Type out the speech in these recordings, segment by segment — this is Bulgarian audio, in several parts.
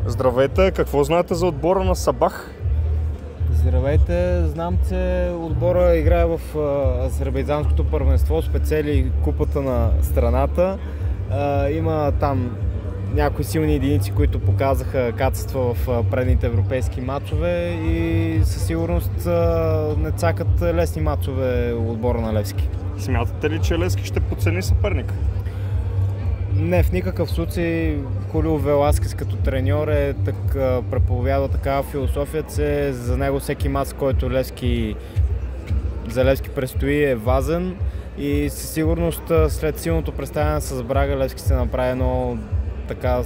Здравейте, какво знаете за отбора на Сабах? Здравейте, знам, че отбора играе в азербайджанското първенство, спечели купата на страната. Има там някои силни единици, които показаха качества в предните европейски матчове и със сигурност не чакат лесни матчове отбора на Левски. Смятате ли, че Левски ще подцени съперника? Не, в никакъв случай. Хулио Веласкес като треньор преповядва такава философия, че за него всеки мач, който за Левски предстои, е важен и със сигурност след силното представяне с Брага Левски се направи едно така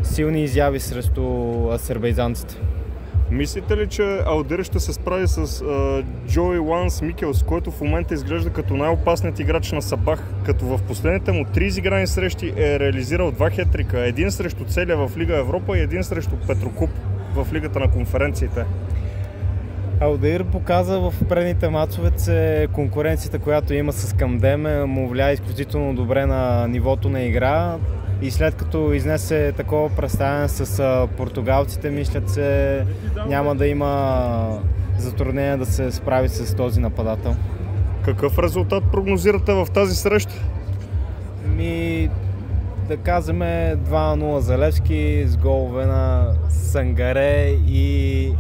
силни изяви срещу азербайджанците. Мислите ли, че Алдир ще се справи с Джой Ланс Микелс, който в момента изглежда като най-опасният играч на Сабах, като в последните му 3 изиграни срещи е реализирал 2 хетрика, един срещу Целия в Лига Европа и един срещу Петрокуп в Лигата на конференциите? Алдир показа в предните мачове, че конкуренцията, която има с Камдеме, му влияе изключително добре на нивото на игра. И след като изнесе такова представяне с португалците, мисля, че няма да има затруднение да се справи с този нападател. Какъв резултат прогнозирате в тази среща? Да кажем 2-0 за Левски с голове на Сангаре и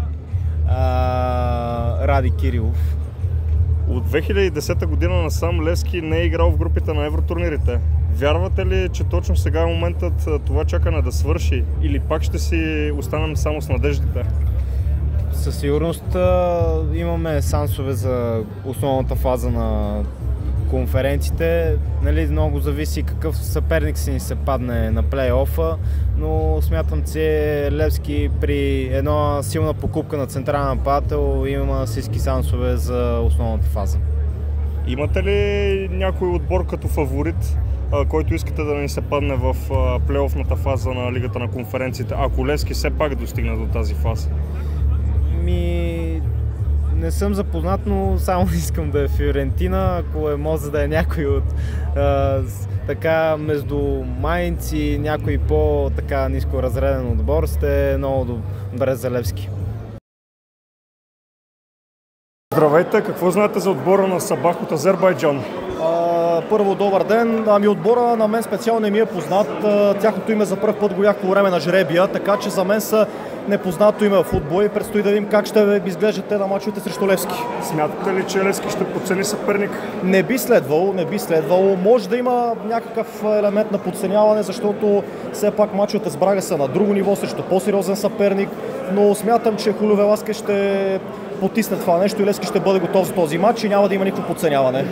Ради Кирилов. От 2010 година насам Левски не е играл в групите на евротурнирите. Вярвате ли, че точно сега е моментът това чакане да свърши или пак ще си останем само с надеждите? Със сигурност имаме шансове за основната фаза на конференциите. Много зависи какъв съперник си ни се падне на плей-офа, но смятам, че Левски при една силна покупка на централен нападател има всички шансове за основната фаза. Имате ли някой отбор като фаворит, който искате да не се падне в плей-офната фаза на Лигата на конференциите, ако Левски все пак достигне до тази фаза? Не съм запознат, но само искам да е Фиорентина. Ако може да е някой от между Майнц и някой по-така ниско разреден отбор, сте много добре за Левски. Здравейте, какво знаете за отбора на Сабах от Азербайджан? Първо, добър ден. Отбора на мен специално не ми е познат. Тяхното име за първ път го бях по време на жребия, така че за мен са непознато име в футбол и предстои да видим как ще изглеждат те на мачовете срещу Левски. Смятате ли, че Левски ще подцени съперник? Не би следвало. Може да има някакъв елемент на подценяване, защото все пак мачовете с Брага са на друго ниво, срещу по-сериозен съперник, но смятам, че Хулио Веласкес ще потисне това нещо и Левски ще бъде готов за този матч и няма да има никакво подценяване.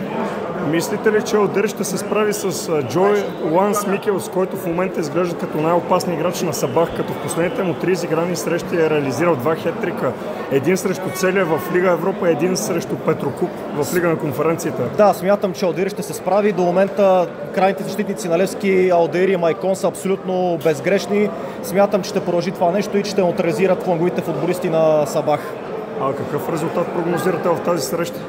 Мислите ли, че Алдир ще се справи с Джой Ланс Микелс, който в момента изглежда като най-опасният играч на Сабах, като в последните му 3 изиграни срещи е реализирал 2 хетрика, един срещу Целия в Лига Европа и един срещу Петрокуп в Лига на конференцията? Да, смятам, че Алдир ще се справи. До момента крайните защитници на Левски, Алдир и Майкон, са абсолютно безгрешни. Смятам, че ще продължи това нещо и че ще неутрализират фланговите футболисти на Сабах. А какъв резултат прогнозирате в тази среща?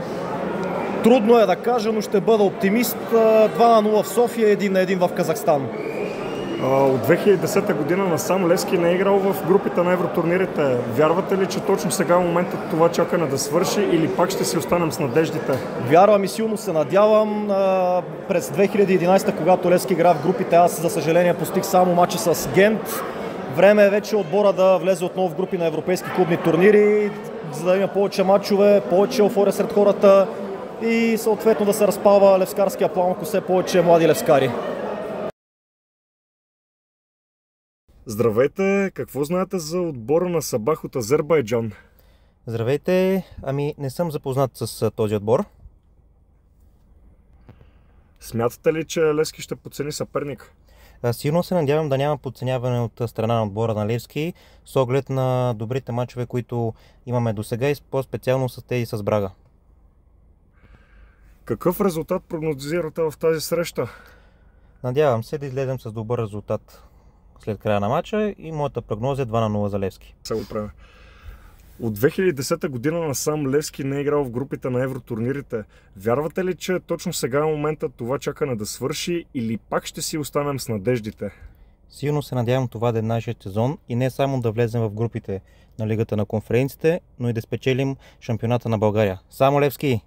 Трудно е да кажа, но ще бъда оптимист. 2-0 в София, 1-1 в Казахстан. От 2010 година насам Левски не е играл в групите на евротурнирите. Вярвате ли, че точно сега е моментът това чакане да свърши или пак ще си останем с надеждите? Вярвам и силно се надявам. През 2011, когато Левски игра в групите, аз за съжаление постиг само мача с Гент. Време е вече отбора да влезе отново в групи на европейски клубни турнири, за да има повече мачове, повече еуфория сред хората и съответно да се разпалва левскарския план, ако все повече млади левскари. Здравейте, какво знаете за отбора на Сабах от Азербайджан? Здравейте, не съм запознат с този отбор. Смятате ли, че Левски ще подцени съперник? Сигурно се надявам да няма подценяване от страна на отбора на Левски, с оглед на добрите мачове, които имаме досега и по-специално с тези с Брага. Какъв резултат прогнозирате в тази среща? Надявам се да излезем с добър резултат след края на матча и моята прогноза е 2-0 за Левски. От 2010 година насам Левски не е играл в групите на евротурнирите. Вярвате ли, че точно сега е моментът това чакане да свърши или пак ще си останем с надеждите? Силно се надявам това да е нашия сезон и не само да влезем в групите на Лигата на конференциите, но и да спечелим шампионата на България. Само Левски!